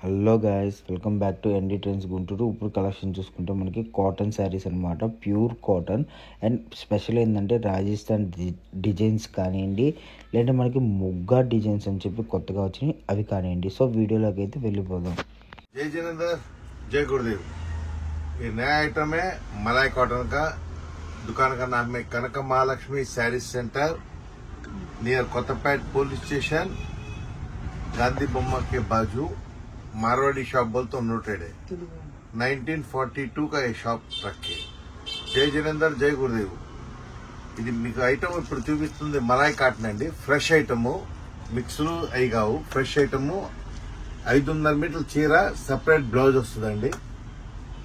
Hello guys, welcome back to ND trends Guntur. ఇప్పుడు collection చూసుకుంటే మనకి కాటన్ శారీస్ అనమాట, ప్యూర్ కాటన్. అండ్ స్పెషల్ ఏంటంటే రాజస్థాన్ డిజైన్స్ కానివ్వండి, లేదంటే మనకి ముగ్గా డిజైన్స్ అని చెప్పి కొత్తగా వచ్చినాయి అవి కానివ్వండి. సో వీడియోలోకి అయితే వెళ్ళిపోదాం. जय जिनेंद्र, जय गुरुदेव। ये नया आइटम है मलाई कॉटन का। दुकान का नाम है Kanaka Mahalakshmi saree centre, near Kothapet police station, Gandhi Bomma के बाजू। मारवाड़ी शॉप बोलते हम नोटेड है। 1942 का ये शॉप रखे। जय जिनेंद्र, जय गुरुदेव। ఇది మీకు ఐటమ్ ఇప్పుడు చూపిస్తుంది మలాయ్ కాటన్ అండి. ఫ్రెష్ ఐటమ్, మిక్స్లు అయి కావు. ఫ్రెష్ ఐటమ్ 500 మీటర్ల చీర, సెపరేట్ బ్లౌజ్ వస్తుందండి.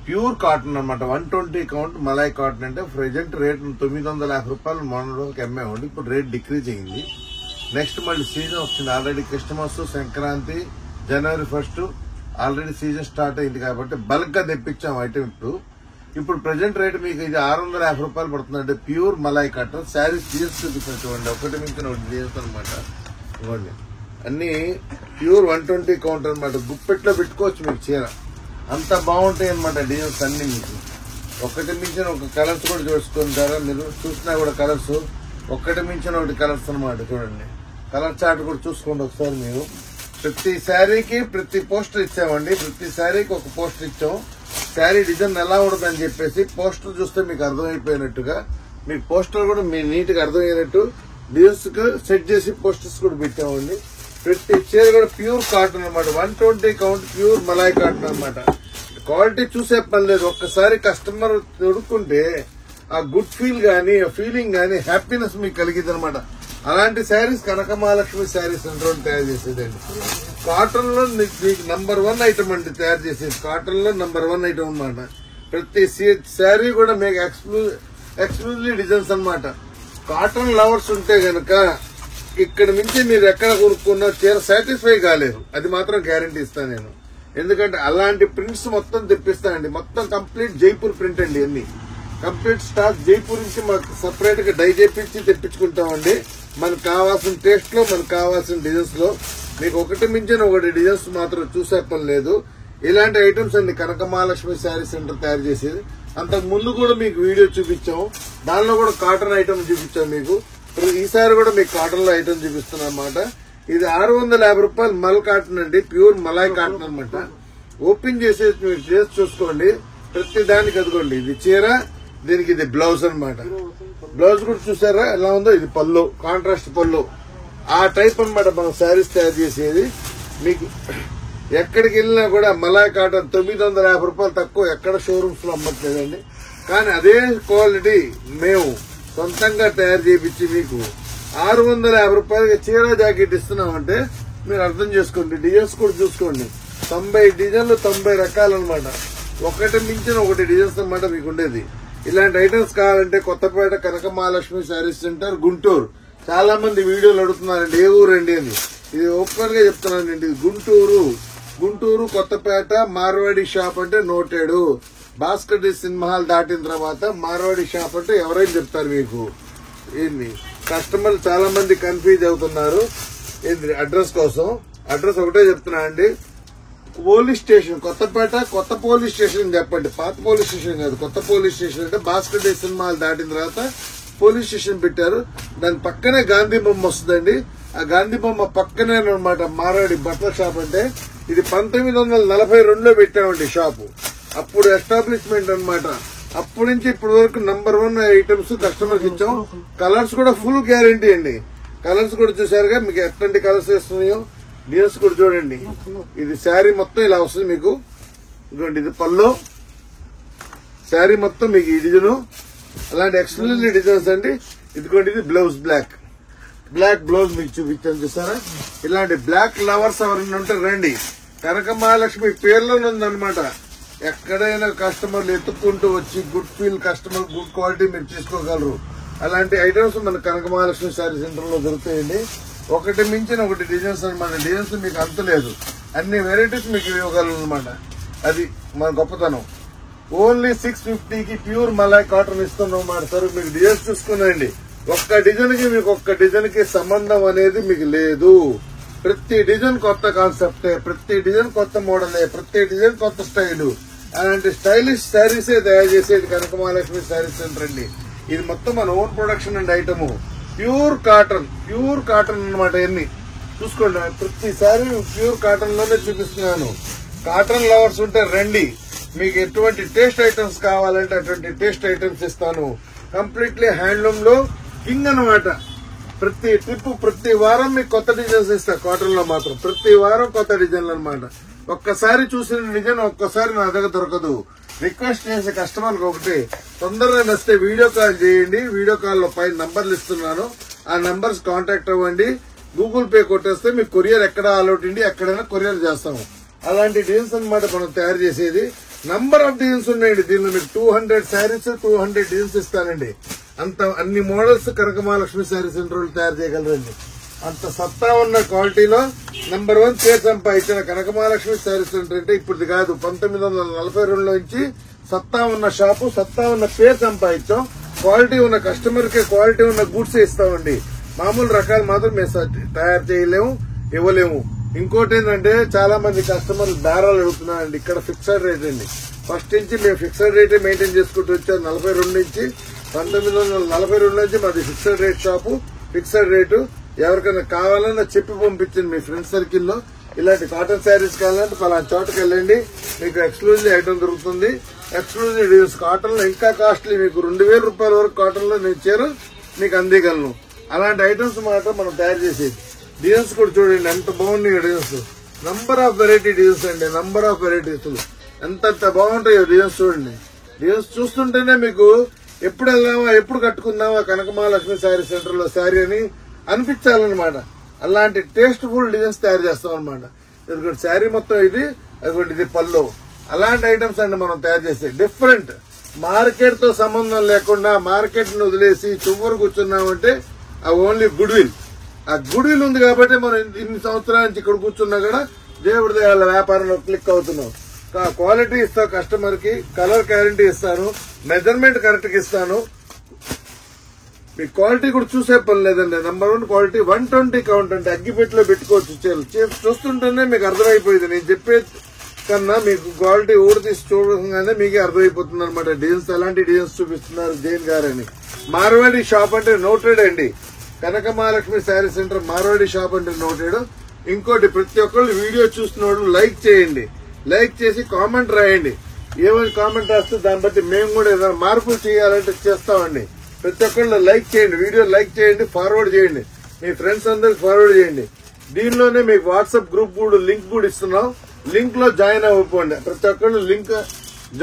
ప్యూర్ కాటన్ అనమాట. 120 కౌంట్ మలాయ్ కాటన్ అంటే ప్రెజెంట్ రేట్ 950 రూపాయలు మొన్న రోజుకి అమ్మేవండి. ఇప్పుడు రేట్ డిక్రీజ్ అయింది. నెక్స్ట్ మళ్ళీ సీజన్ వస్తుంది. ఆల్రెడీ కస్టమర్స్ సంక్రాంతి జనవరి 1 ఆల్రెడీ సీజన్ స్టార్ట్ అయింది కాబట్టి బల్క్ గా తెప్పించాం ఐటమ్. ఇప్పుడు ప్రెజెంట్ రేట్ మీకు ఇది 650 రూపాయలు పడుతుందండి. Pure Malay cotton saris designs చూపిస్తాను చూడండి. ఒకటి మించిన ఒకటి డిజైన్స్ అనమాట. ఇవ్వండి, అన్ని ప్యూర్ 120 కౌంట్ అనమాట. గుప్పెట్లో పెట్టుకోవచ్చు మీకు చీర, అంత బాగుంటాయి అనమాట డిజైన్స్ అన్ని. మీకు ఒకటి మించిన ఒక కలర్స్ కూడా చూసుకుంటారా మీరు? చూసినా కూడా కలర్స్ ఒకటి మించిన ఒకటి కలర్స్ అనమాట. చూడండి, కలర్ చార్ట్ కూడా చూసుకోండి ఒకసారి మీరు. ప్రతి శారీకి ప్రతి పోస్టర్ ఇచ్చామండి. ప్రతి శారీకి ఒక పోస్టర్ ఇచ్చాం. శారీ డిజైన్ ఎలా ఉండదని చెప్పేసి పోస్టర్ చూస్తే మీకు అర్థమైపోయినట్టుగా, మీకు పోస్టర్ కూడా మీ నీట్ గా అర్థమయ్యేటట్టు డిజైన్స్ కు సెట్ చేసి పోస్టర్స్ కూడా పెట్టామండి. ప్రతి చీర కూడా ప్యూర్ కాటన్ అనమాట. 120 కౌంట్ ప్యూర్ మలాయ్ కాటన్ అనమాట. క్వాలిటీ చూసే పని లేదు. ఒక్కసారి కస్టమర్ తొడుక్కుంటే ఆ గుడ్ ఫీల్ గానీ, ఫీలింగ్ గానీ, హ్యాపీనెస్ మీకు కలిగింది అనమాట. అలాంటి శారీస్ కనక మహాలక్ష్మి శారీ సెంటర్ తయారు చేసేదండి. కాటన్ లో మీకు #1 ఐటమ్ అండి తయారు చేసేది. కాటన్ లో #1 ఐటమ్ అనమాట. ప్రతి శారీ కూడా మీకు ఎక్స్క్లూజివ్లీ డిజైన్స్ అనమాట. కాటన్ లవర్స్ ఉంటే గనక ఇక్కడ నుంచి మీరు ఎక్కడ కొనుక్కున్నా చీర సాటిస్ఫై కాలేరు, అది మాత్రం గ్యారంటీ ఇస్తాను నేను. ఎందుకంటే అలాంటి ప్రింట్స్ మొత్తం తెప్పిస్తానండి. మొత్తం కంప్లీట్ జైపూర్ ప్రింట్ అండి. అన్ని కంప్లీట్ స్టాక్ జైపూర్ నుంచి మాకు సపరేట్ గా డై చేపించి తెప్పించుకుంటామండి. మనకు కావాల్సిన టేస్ట్ లో, మనకు కావాల్సిన డిజైన్స్ లో. మీకు ఒకటి మించిన ఒకటి డిజైన్స్ మాత్రం చూసే పని లేదు. ఇలాంటి ఐటమ్స్ అండి కనక మహాలక్ష్మి శారీ సెంటర్ తయారు చేసేది. అంతకు ముందు కూడా మీకు వీడియో చూపించాం, దానిలో కూడా కాటన్ ఐటమ్ చూపించాం మీకు. ఈసారి కూడా మీకు కాటన్ లో ఐటమ్ చూపిస్తున్నాం అనమాట. ఇది 650 రూపాయలు మల్ కాటన్ అండి, ప్యూర్ మలాయ్ కాటన్ అనమాట. ఓపెన్ చేసేసి మీరు చేసి చూసుకోండి. ప్రతి దానికి అదిగోండి, ఇది చీర, దీనికి ఇది బ్లౌజ్ అనమాట. బ్లౌజ్ కూడా చూసారా ఎలా ఉందో? ఇది పళ్ళు, కాంట్రాస్ట్ పళ్ళు. ఆ టైప్ అనమాట మనం శారీస్ తయారు చేసేది. మీకు ఎక్కడికి వెళ్ళినా కూడా మలాయ్ కాటన్ 950 రూపాయలు తక్కువ ఎక్కడ షోరూమ్స్ లో అమ్మట్లేదండి. కానీ అదే క్వాలిటీ మేము సొంతంగా తయారు చేయించి మీకు 650 రూపాయలకి చీర జాకెట్ ఇస్తున్నామంటే మీరు అర్థం చేసుకోండి. డిజైన్స్ కూడా చూసుకోండి. 90 డిజైన్లు, 90 రకాలు అనమాట. ఒకటి మించిన ఒకటి డిజైన్స్ అనమాట మీకు ఉండేది. ఇలాంటి ఐటమ్స్ కావాలంటే కొత్తపేట కనక మహాలక్ష్మి శారీస్ సెంటర్, గుంటూరు. చాలా మంది వీడియోలు అడుగుతున్నారండి ఏ ఊరండి అని. ఇది ఓపెన్ గా చెప్తున్నానండి, గుంటూరు కొత్తపేట. మార్వాడి షాప్ అంటే నోటెడ్. భాస్కర్ సినిమా హాల్ దాటిన తర్వాత మార్వాడి షాప్ అంటే ఎవరైనా చెప్తారు మీకు. ఏంది కస్టమర్లు చాలా మంది కన్ఫ్యూజ్ అవుతున్నారు ఏంది అడ్రస్ కోసం. అడ్రస్ ఒకటే చెప్తున్నా అండి, పోలీస్ స్టేషన్ కొత్తపేట, కొత్త పోలీస్ స్టేషన్ చెప్పండి. పాత పోలీస్ స్టేషన్ కాదు, కొత్త పోలీస్ స్టేషన్. అంటే భాస్కర్ సినిమా హాల్ దాటిన తర్వాత పోలీస్ స్టేషన్ పెట్టారు. దాని పక్కనే గాంధీ బొమ్మ వస్తుందండి. ఆ గాంధీ బొమ్మ పక్కనే అనమాట మార్వాడి బట్టల షాప్. అంటే ఇది 1942లో పెట్టామండి షాపు. అప్పుడు ఎస్టాబ్లిష్మెంట్ అనమాట. అప్పటి నుంచి ఇప్పటి వరకు #1 ఐటమ్స్ కస్టమర్స్ ఇచ్చాం. కలర్స్ కూడా ఫుల్ గ్యారంటీ అండి. కలర్స్ కూడా చూసారుగా, మీకు ఎట్లాంటి కలర్స్ వేస్తున్నాయో డిజైన్స్ కూడా చూడండి. ఇది శారీ మొత్తం ఇలా వస్తుంది మీకు. ఇదిగోండి, ఇది పళ్ళు. శారీ మొత్తం మీకు ఈ డిజైన్, అలాంటి ఎక్స్క్లూజివ్ డిజైన్స్ అండి. ఇదిగోండి, ఇది బ్లౌజ్, బ్లాక్ బ్లౌజ్ మీకు చూపించాను చూసారా. ఇలాంటి బ్లాక్ లవర్స్ ఎవరైనా ఉంటే రండి. కనక మహాలక్ష్మి పేర్లోనే ఉందన్నమాట. ఎక్కడైనా కస్టమర్లు ఎత్తుక్కుంటూ వచ్చి good feel, customer good quality మీరు తీసుకోగలరు. అలాంటి ఐటమ్స్ మన కనక మహాలక్ష్మి శారీ సెంటర్ లో దొరుకుతాయండి. ఒకటి మించిన ఒకటి డిజైన్స్ అనమాట. డిజైన్స్ మీకు అంతలేదు, అన్ని వెరైటీస్ మీకు ఇవ్వగలరు అనమాట. అది మన గొప్పతనం. ఓన్లీ 650కి ప్యూర్ మలాయ్ కాటన్ ఇస్తున్నాం అన్నమాట. సరే మీకు డిజైన్స్ చూసుకున్నాయండి. ఒక్క డిజైన్ కి మీకు ఒక్క డిజైన్ కి సంబంధం అనేది మీకు లేదు. ప్రతి డిజైన్ కొత్త కాన్సెప్టే, ప్రతి డిజైన్ కొత్త మోడలే, ప్రతి డిజైన్ కొత్త స్టైలు. అలాంటి స్టైలిష్ శారీసే తయారు చేసేది కనక మహాలక్ష్మి శారీస్ సెంటర్ అండి. ఇది మొత్తం మన ఓన్ ప్రొడక్షన్ అండి. ఐటమ్ ప్యూర్ కాటన్ అన్నమాట. ఎన్ని చూసుకోండి, ప్రతి శారీ ప్యూర్ కాటన్ లోనే చూపిస్తున్నాను. కాటన్ లవర్స్ ఉంటే రండి, మీకు ఎటువంటి టేస్ట్ ఐటమ్స్ కావాలంటే అటువంటి టేస్ట్ ఐటమ్స్ ఇస్తాను. కంప్లీట్లీ హ్యాండ్లూమ్ లో కింగ్ అన్నమాట. ప్రతి ట్రిప్ ప్రతి వారం మీకు కొత్త డిజైన్స్ ఇస్తా. కాటన్ లో మాత్రం ప్రతి వారం కొత్త డిజైన్లు అనమాట. ఒక్కసారి చూసిన డిజైన్ ఒక్కసారి నా దగ్గర దొరకదు. రిక్వెస్ట్ చేసే కస్టమర్కి ఒకటి, తొందరగా నచ్చితే వీడియో కాల్ చేయండి. వీడియో కాల్ లో పైన నంబర్లు ఇస్తున్నాను, ఆ నంబర్స్ కాంటాక్ట్ అవ్వండి. గూగుల్ పే కొట్టేస్తే మీకు కొరియర్ ఎక్కడ అలౌట్ ఇండి ఎక్కడైనా కొరియర్ చేస్తాము. అలాంటి డిజైన్స్ అనమాట మనం తయారు చేసేది. నంబర్ ఆఫ్ డిజైన్స్ ఉన్నాయండి దీనిలో. మీకు 200 శారీస్ 200 డిజైన్స్ ఇస్తానండి. అన్ని మోడల్స్ కనక మహాలక్ష్మి శారీ సెంటర్ వాళ్ళు తయారు చేయగలరండి. అంత సత్తా ఉన్న క్వాలిటీలో నంబర్ 1 పేరు సంపాదించిన కనక మహాలక్ష్మి శారీ సెంటర్ అంటే ఇప్పుడు కాదు, 1942 నుంచి సత్తా ఉన్న షాపు, సత్తా ఉన్న పేరు సంపాదించాం. క్వాలిటీ ఉన్న కస్టమర్ కి క్వాలిటీ ఉన్న గూడ్స్ ఇస్తామండి. మామూలు రకాలు మాత్రం మేము తయారు చేయలేము, ఇవ్వలేము. ఇంకోటి ఏంటంటే చాలా మంది కస్టమర్లు బేరాలు అడుగుతున్నారండి. ఇక్కడ ఫిక్స్డ్ రేట్ అండి. ఫస్ట్ నుంచి మేము ఫిక్స్డ్ రేటే మెయింటైన్ చేసుకుంటూ వచ్చాం. 42 నుంచి 1942 నుంచి మాది fixed rate shop. Fixed rate ఎవరికైనా కావాలన్నా చెప్పి పంపించండి మీ ఫ్రెండ్ సర్కిల్ లో. ఇలాంటి కాటన్ శారీస్ కావాలంటే పలానా చోటకి వెళ్ళండి, మీకు ఎక్స్క్లూజివ్ ఐటమ్ దొరుకుతుంది. ఎక్స్క్లూజివ్ డిజైన్స్ కాటన్ లో ఇంకా కాస్ట్లీ, మీకు 2000 రూపాయల వరకు కాటన్ లో నేను చీర మీకు అందిగలను. అలాంటి ఐటమ్స్ మాత్రం మనం తయారు చేసేది. డిజైన్స్ కూడా చూడండి ఎంత బాగున్నాయి designs. Number of variety designs అండి, నంబర్ ఆఫ్ వెరైటీస్ ఎంత బాగుంటాయో డిజైన్స్ చూడండి. డిజైన్స్ చూస్తుంటేనే మీకు ఎప్పుడు వెళ్దామా ఎప్పుడు కట్టుకుందామా కనక మహాలక్ష్మి శారీ సెంటర్ లో శారీ అని అనిపించాలన్నమాట. అలాంటి టేస్ట్ ఫుల్ డిజైన్స్ తయారు చేస్తాం అనమాట. ఎందుకంటే శారీ మొత్తం ఇది, అదిగోండి ఇది పళ్ళు. అలాంటి ఐటమ్స్ అండి మనం తయారు చేస్తే డిఫరెంట్. మార్కెట్ తో సంబంధం లేకుండా మార్కెట్ ను వదిలేసి చువ్వరు కూర్చున్నామంటే ఆ ఓన్లీ గుడ్ విల్. ఆ గుడ్ విల్ ఉంది కాబట్టి మనం ఇన్ని సంవత్సరాల నుంచి ఇక్కడ కూర్చున్నా కూడా దేవుడి దయాల వ్యాపారంలో క్లిక్ అవుతున్నాం. క్వాలిటీ ఇస్తా కస్టమర్ కి, కలర్ గ్యారంటీ ఇస్తాను, మెజర్మెంట్ కరెక్ట్ గా ఇస్తాను. మీ క్వాలిటీ కూడా చూసే పని లేదండి. నంబర్ 1 క్వాలిటీ 120 కౌంట్ అంటే అగ్గిపెట్టిలో పెట్టుకోవచ్చు. చూస్తుంటేనే మీకు అర్థమైపోయింది. నేను చెప్పే కన్నా మీకు క్వాలిటీ ఊరు తీసి చూడగానే మీకే అర్థమైపోతుంది అనమాట. డిజైన్స్ ఎలాంటి డిజైన్స్ చూపిస్తున్నారు జైన్ గారని. మార్వాడి షాప్ అంటే నోటెడ్ అండి. కనక Mahalakshmi saree centre Marwadi shop అంటే నోటెడ్. ఇంకోటి, ప్రతి ఒక్కళ్ళు వీడియో చూస్తున్న వాళ్ళు లైక్ చేయండి. లైక్ చేసి కామెంట్ రాయండి. ఏమైనా కామెంట్ రాస్తే దాన్ని బట్టి మేము కూడా ఏదైనా మార్పులు చేయాలంటే చేస్తామండి. ప్రతి ఒక్కళ్ళు లైక్ చేయండి, వీడియో లైక్ చేయండి, ఫార్వర్డ్ చేయండి, మీ ఫ్రెండ్స్ అందరికి ఫార్వర్డ్ చేయండి. దీనిలోనే మీకు వాట్సాప్ గ్రూప్ కూడా లింక్ కూడా ఇస్తున్నాం. లింక్ లో జాయిన్ అవ్వకపోండి. ప్రతి ఒక్కళ్ళు లింక్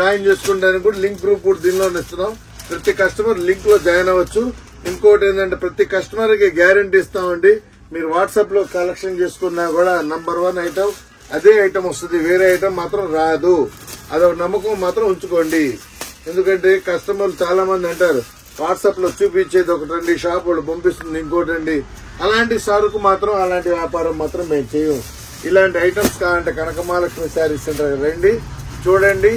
జాయిన్ చేసుకుంటానికి కూడా లింక్ గ్రూప్ కూడా దీనిలోనే ఇస్తున్నాం. ప్రతి కస్టమర్ లింక్ లో జాయిన్ అవ్వచ్చు. ఇంకోటి ఏంటంటే ప్రతి కస్టమర్ కి గ్యారంటీ ఇస్తామండి. మీరు వాట్సాప్ లో కలెక్షన్ చేసుకున్నా కూడా నంబర్ 1 ఐటమ్ అదే ఐటమ్ వస్తుంది, వేరే ఐటమ్ మాత్రం రాదు. అదొక నమ్మకం మాత్రం ఉంచుకోండి. ఎందుకంటే కస్టమర్లు చాలా మంది అంటారు వాట్సాప్ లో చూపించేది ఒకటండి, షాప్ వాళ్ళు పంపిస్తుంది ఇంకోటండి. అలాంటి సరుకు మాత్రం అలాంటి వ్యాపారం మాత్రం మేము చేయం. ఇలాంటి ఐటమ్స్ కావాలంటే కనక మహాలక్ష్మి శారీ సెంటర్ రండి, చూడండి.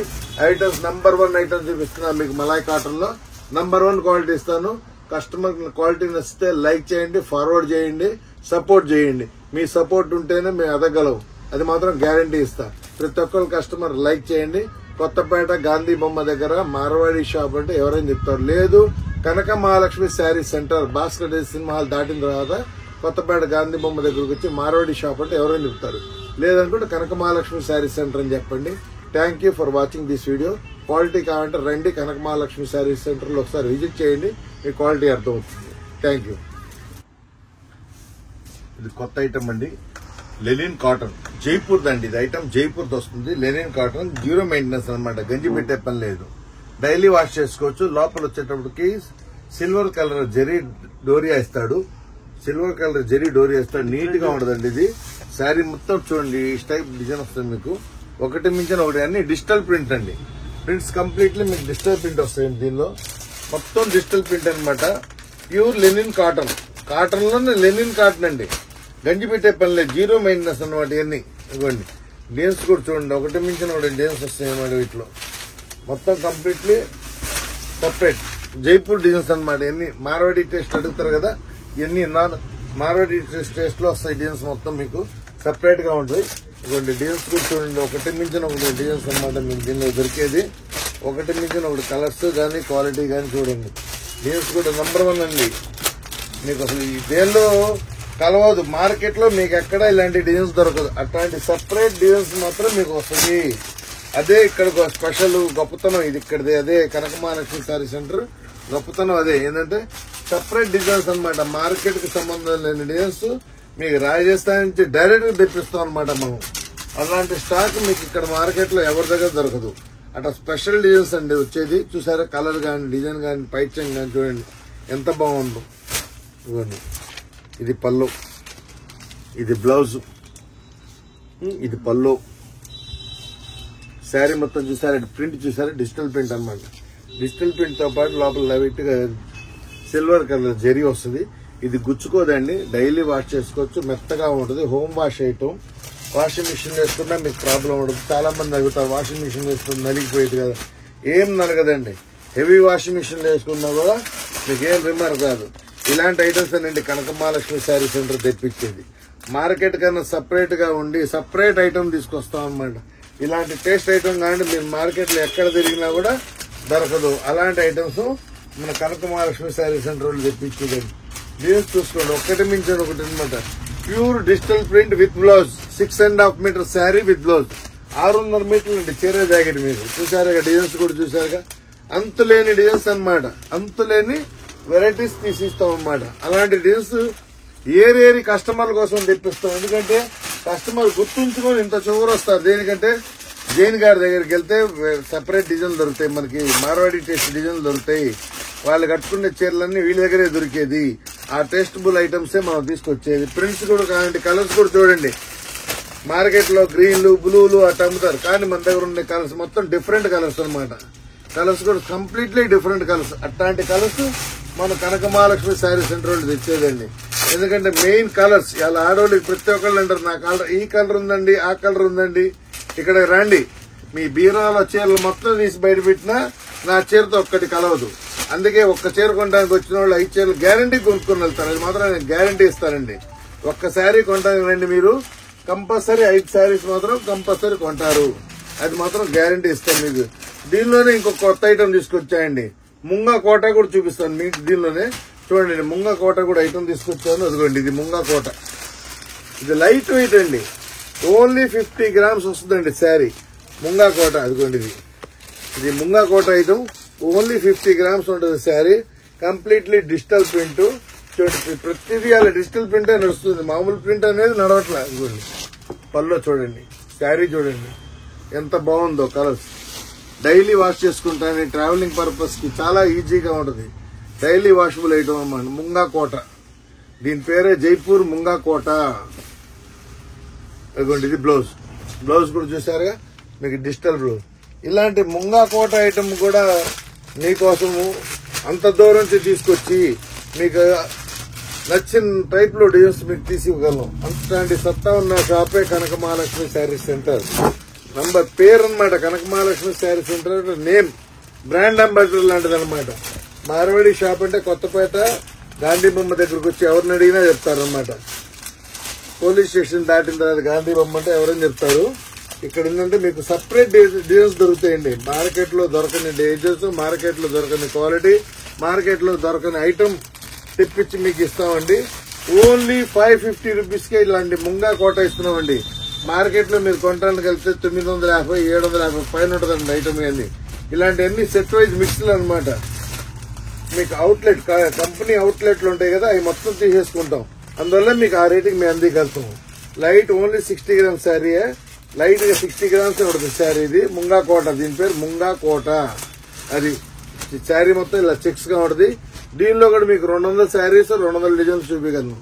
ఐటమ్స్ నంబర్ 1 ఐటమ్ చూపిస్తున్నాను మీకు. మలాయ్ కాటన్ లో నంబర్ 1 క్వాలిటీ ఇస్తాను. కస్టమర్ క్వాలిటీ నచ్చితే లైక్ చేయండి, ఫార్వర్డ్ చేయండి, సపోర్ట్ చేయండి. మీ సపోర్ట్ ఉంటేనే మేము ఎదగలవు, అది మాత్రం గ్యారంటీ ఇస్తా. ప్రతి ఒక్కరు కస్టమర్ లైక్ చేయండి. కొత్తపేట గాంధీ బొమ్మ దగ్గర మార్వాడి షాప్ అంటే ఎవరైనా చెప్తారు. లేదు Kanaka Mahalakshmi saree centre Bhaskar cinema hall దాటిన తర్వాత కొత్తపేట గాంధీ బొమ్మ దగ్గరకు వచ్చి మార్వాడి షాప్ అంటే ఎవరైనా చెప్తారు. లేదనుకుంటే కనక మహాలక్ష్మి శారీ సెంటర్ అని చెప్పండి. Thank you for watching this video. Quality కావాలంటే రండి, కనక మహాలక్ష్మి శారీ సెంటర్ లో ఒకసారి విజిట్ చేయండి, మీ క్వాలిటీ అర్థమవుతుంది. Thank you. ఇది కొత్త ఐటమ్ అండి, లెనిన్ కాటన్, జైపూర్ దండి. ఇది ఐటమ్ జైపూర్ వస్తుంది. లెనిన్ కాటన్, జీరో మెయింటెనెన్స్ అనమాట. గంజి పెట్టే పని లేదు, డైలీ వాష్ చేసుకోవచ్చు. లోపల వచ్చేటప్పటికి సిల్వర్ కలర్ జరీ డోరియా ఇస్తాడు. సిల్వర్ కలర్ జరీ డోరియా ఇస్తాడు. నీట్ గా ఉండదండి ఇది. శారీ మొత్తం చూడండి ఈ టైప్ డిజైన్ వస్తుంది మీకు. ఒకటి మించిన ఒకటి, అన్ని డిజిటల్ ప్రింట్ అండి. ప్రింట్స్ కంప్లీట్లీ మీకు డిజిటల్ ప్రింట్ వస్తాయండి. దీనిలో మొత్తం డిజిటల్ ప్రింట్ అనమాట. ప్యూర్ లెనిన్ కాటన్, కాటన్ లోనే లెనిన్ కాటన్ అండి. గంజి పెట్టే పని లేదు, జీరో మెయింటెనెన్స్ అనమాట. ఇవన్నీ ఇవ్వండి. డిజైన్స్ కూడా చూడండి, ఒకటి మించిన ఒకటి డిజైన్స్ వస్తాయి అన్నమాట. వీటిలో మొత్తం కంప్లీట్లీ సపరేట్ జైపూర్ డిజైన్స్ అనమాట. ఇవన్నీ మార్వాడి టేస్ట్ అడుగుతారు కదా, ఇవన్నీ మార్వాడి టేస్ట్ లో వస్తాయి డిజైన్స్ మొత్తం మీకు సెపరేట్ గా ఉంటుంది. ఇటువంటి డిజైన్స్ కూడా చూడండి, ఒకటి మించిన ఒకటి డిజైన్స్ అనమాట మీకు దీనిలో దొరికేది. ఒకటి మించిన ఒకటి కలర్స్ కానీ క్వాలిటీ కానీ చూడండి. డిజైన్స్ కూడా నంబర్ 1 అండి. మీకు అసలు ఈ దేనిలో కలవదు, మార్కెట్ లో మీకు ఎక్కడ ఇలాంటి డిజైన్స్ దొరకదు. అట్లాంటి సెపరేట్ డిజైన్స్ మాత్రం మీకు వస్తుంది. అదే ఇక్కడ స్పెషల్ గొప్పతనం ఇది ఇక్కడది. అదే కనక మహాలక్ష్మి శారీ సెంటర్ గొప్పతనం అదే. ఏంటంటే సెపరేట్ డిజైన్స్ అనమాట. మార్కెట్ కి సంబంధం లేని డిజైన్స్ మీకు రాజస్థాన్ నుంచి డైరెక్ట్ గా తెప్పిస్తాం అనమాట మనం. అలాంటి స్టాక్ మీకు ఇక్కడ మార్కెట్ లో ఎవరి దగ్గర దొరకదు. అట్లా స్పెషల్ డిజైన్స్ అండి వచ్చేది. చూసారా కలర్ కానీ డిజైన్ కానీ పైచం కానీ చూడండి ఎంత బాగుందో. ఇవ్వండి, ఇది పళ్ళు, ఇది బ్లౌజ్, ఇది పళ్ళు. శారీ మొత్తం చూసారా, ప్రింట్ చూసారా, డిజిటల్ ప్రింట్ అనమాట. డిజిటల్ ప్రింట్ తో పాటు లోపల లైట్ గా సిల్వర్ కలర్ జరీ వస్తుంది. ఇది గుచ్చుకోదండి, డైలీ వాష్ చేసుకోవచ్చు, మెత్తగా ఉంటుంది. Home wash item. Washing machine వేసుకున్నా మీకు ప్రాబ్లం ఉండదు. చాలా మంది అడుగుతారు వాషింగ్ మిషన్ వేసుకుని నలిగిపోయేది కదా. ఏం నలగదండి. హెవీ వాషింగ్ మిషన్ వేసుకున్నా కూడా మీకు ఏం రిమర్ కాదు. ఇలాంటి ఐటమ్స్ అనండి కనక మహాలక్ష్మి శారీ సెంటర్ తెప్పించేది. మార్కెట్ కన్నా సపరేట్ గా ఉండి సపరేట్ ఐటమ్ తీసుకొస్తాం అనమాట. ఇలాంటి టేస్ట్ ఐటమ్ కానీ మీరు మార్కెట్ లో ఎక్కడ తిరిగినా కూడా దొరకదు. అలాంటి ఐటమ్స్ మన కనక మహాలక్ష్మి శారీ సెంటర్ వాళ్ళు తెప్పించేదండి. డిజైన్స్ చూసుకోండి, ఒకటి మించిన ఒకటి అనమాట. Pure digital print with blouse. 6.5 meter sari with blouse. 600 మీటర్లు అండి చీర జాకెట్. మీకు చూసారుగా డిజైన్స్ కూడా చూసారుగా. అంతులేని డిజైన్స్ అనమాట. అంతులేని వెరైటీస్ తీసిస్తాం అనమాట. అలాంటి డిజైన్స్ ఏరి కస్టమర్ల కోసం తెప్పిస్తాం. ఎందుకంటే కస్టమర్ గుర్తుంచుకొని ఇంత చివరి వస్తారు. దేనికంటే జైన్ గారి దగ్గరికి వెళ్తే సెపరేట్ డిజైన్లు దొరుకుతాయి. మనకి మార్వాడి టేస్ట్ డిజైన్లు దొరుకుతాయి. వాళ్ళు కట్టుకునే చీరలన్నీ వీళ్ళ దగ్గరే దొరికేది. ఆ టేస్టబుల్ ఐటమ్సే మనం తీసుకొచ్చేది. ప్రింట్స్ కూడా కావాలంటే కలర్స్ కూడా చూడండి. మార్కెట్ లో గ్రీన్లు బ్లూలు అట్లా అమ్ముతారు, కానీ మన దగ్గర ఉండే కలర్స్ మొత్తం డిఫరెంట్ కలర్స్ అనమాట. కలర్స్ కూడా కంప్లీట్లీ డిఫరెంట్ కలర్స్. అట్లాంటి కలర్స్ మన కనక మహాలక్ష్మి శారీ సెంటర్ వాళ్ళు తెచ్చేదండి. ఎందుకంటే మెయిన్ కలర్స్ ఇలా ఆడవాళ్ళకి ప్రతి ఒక్కళ్ళు అంటారు, నా కలర్ ఈ కలర్ ఉందండి, ఆ కలర్ ఉందండి. ఇక్కడ రండి, మీ బీరాలో చీరలు మొత్తం తీసి బయట పెట్టినా నా చీరతో ఒక్కటి కలవదు. అందుకే ఒక్క చీర కొనడానికి వచ్చిన వాళ్ళు 5 చీరలు గ్యారంటీ కొనుక్కొని వెళ్తారు. అది మాత్రం నేను గ్యారంటీ ఇస్తానండి. ఒక్క శారీ కొనడానికి రండి, మీరు కంపల్సరీ 5 శారీస్ మాత్రం కంపల్సరీ కొంటారు. అది మాత్రం గ్యారంటీ ఇస్తాను మీకు. దీనిలోనే ఇంకొక కొత్త ఐటమ్ తీసుకొచ్చాయండి. ముంగా కోట కూడా చూపిస్తాను మీకు. దీనిలోనే చూడండి, ముంగా కోట కూడా ఐటమ్ తీసుకొచ్చాను. అదిగోండి, ఇది ముంగా కోట. ఇది లైట్ వెయిట్ అండి. ఓన్లీ 50 గ్రామ్స్ వస్తుందండి శారీ. ముంగా కోట అదిగోండి, ఇది ముంగా కోట ఐటమ్. ఓన్లీ 50 గ్రామ్స్ ఉంటుంది శారీ. Completely digital print. చూడండి, ప్రతిదీ అలా డిజిటల్ ప్రింటే నడుస్తుంది. మామూలు ప్రింట్ అనేది నడవట్లే. అదిగోండి పళ్ళు చూడండి, శారీ చూడండి ఎంత బాగుందో. కలర్స్ డైలీ వాష్ చేసుకుంటాను. ట్రావెలింగ్ పర్పస్ కి చాలా ఈజీగా ఉంటుంది. డైలీ వాషబుల్ ఐటమ్ అన్నమాట. ముంగా కోట, దీని పేరే జైపూర్ ముంగా కోట. అదిగోండి, ఇది బ్లౌజ్. బ్లౌజ్ కూడా చూసారుగా, మీకు డిజిటల్ బ్లౌజ్. ఇలాంటి ముంగా కోట ఐటమ్ కూడా మీకోసము అంత దూరం నుంచి తీసుకొచ్చి మీకు నచ్చిన టైప్ లో డిజైన్స్ మీకు తీసి ఇవ్వగలం. అంతటి సత్తా ఉన్న షాపే Kanaka Mahalakshmi saree centre. Number పేరు అనమాట Kanaka Mahalakshmi saree centre. Name brand ambassador లాంటిది అనమాట. మార్వాడి షాప్ అంటే కొత్తపేట గాంధీ బొమ్మ దగ్గరకు వచ్చి ఎవరిని అడిగినా చెప్తారనమాట. పోలీస్ స్టేషన్ దాటిన తర్వాత గాంధీ బొమ్మ అంటే ఎవరైనా చెప్తారు. ఇక్కడ ఏంటంటే మీకు సపరేట్ డిజైన్స్ దొరుకుతాయండి. మార్కెట్ లో దొరకని డిజైన్స్, మార్కెట్ లో దొరకని క్వాలిటీ, మార్కెట్ లో దొరకని ఐటమ్ తెప్పించి మీకు ఇస్తామండి. ఓన్లీ 550 రూపీస్ కే ఇలాంటి ముంగా కోట ఇస్తున్నామండి. మార్కెట్ లో మీరు కొనడానికి వెళ్తే 950, 750 పైన ఉంటుందండి ఐటమ్. అన్ని ఇలాంటివన్నీ సెట్ వైజ్ మిక్స్లు అనమాట. మీకు అవుట్లెట్ కంపెనీ అవుట్లెట్లు ఉంటాయి కదా, అవి మొత్తం తీసేసుకుంటాం. అందువల్ల మీకు ఆ రేటుకి మేము అందిగలుగుతాం. Light only 60 grams saree. Light గా 60 గ్రామ్స్ ఉంటుంది శారీ. ఇది ముంగా కోట, దీని పేరు ముంగా కోట. అది శారీ మొత్తం ఇలా చెక్స్ గా ఉంటుంది. దీనిలో కూడా మీకు 200 శారీస్ 200 డిజైన్స్ చూపించగలను.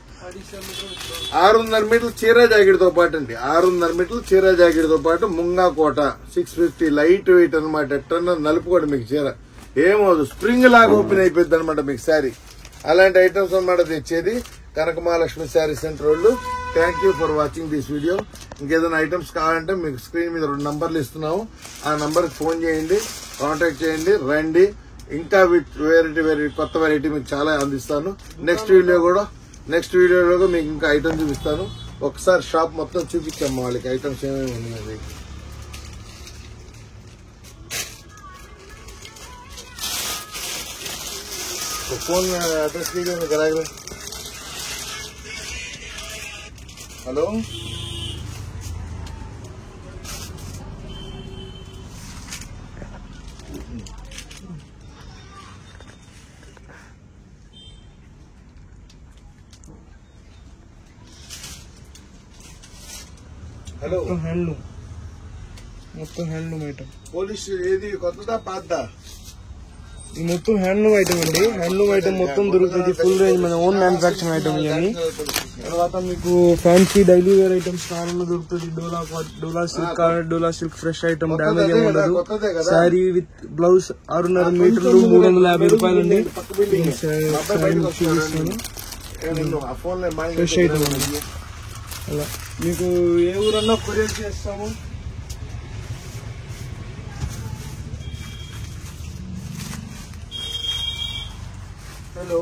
600 మీటర్లు చీర జాకెట్ తో పాటు అండి. 600 మీటర్లు చీర జాకెట్ తో పాటు ముంగా కోట 650. లైట్ వెయిట్ అనమాట. ఎట్టన్నా నలుపుకోండి మీకు చీర ఏమవుదు, స్ప్రింగ్ లాగా ఓపెన్ అయిపోద్ది అనమాట మీకు శారీ. అలాంటి ఐటమ్స్ అనమాట తెచ్చేది కనక మహాలక్ష్మి శారీ సెంటర్ వాళ్ళు. Thank you for watching this video. ఇంకేదైనా ఐటమ్స్ కావాలంటే మీకు స్క్రీన్ మీద 2 నంబర్లు ఇస్తున్నాము. ఆ నంబర్కి ఫోన్ చేయండి, కాంటాక్ట్ చేయండి, రండి. ఇంకా వెరైటీ కొత్త వెరైటీ మీకు చాలా అందిస్తాను. నెక్స్ట్ వీడియో కూడా నెక్స్ట్ వీడియోలో మీకు ఇంకా ఐటమ్ చూపిస్తాను. ఒకసారి షాప్ మొత్తం చూపించాము వాళ్ళకి ఐటమ్స్ ఏమేమి ఉన్నాయి. फोन एड्रेस लीजिए मैं करा कर. हेलो हेलो హ్యాండ్లూమ్ మొత్తం హ్యాండ్లూమ్ ఐటమ్. పోలీస్ ఏది కొత్తదా పాతదా? ఇది మొత్తం హ్యాండ్లూమ్ ఐటమ్ అండి. హ్యాండ్లూమ్ ఐటమ్ మొత్తం దొరుకుతుంది. ఫుల్ రేంజ్ మన ఓన్ మ్యానుఫాక్చరింగ్ ఐటమ్ ఇవన్నీ. తర్వాత మీకు ఫ్యాన్సీ డైలీ వేర్ ఐటమ్స్ కావాలన్నా దొరుకుతుంది. డోలా సిల్క్ ఫ్రెష్ ఐటమ్, డ్యామేజ్ ఏమి ఉండదు. శారీ విత్ బ్లౌజ్ 6.5 మీటర్లు 350 రూపాయలండి. ఫ్రెష్ ఐటమ్ అండి. అలా మీకు ఏ ఊరన్నా కొరియర్ చేస్తాము. हेलो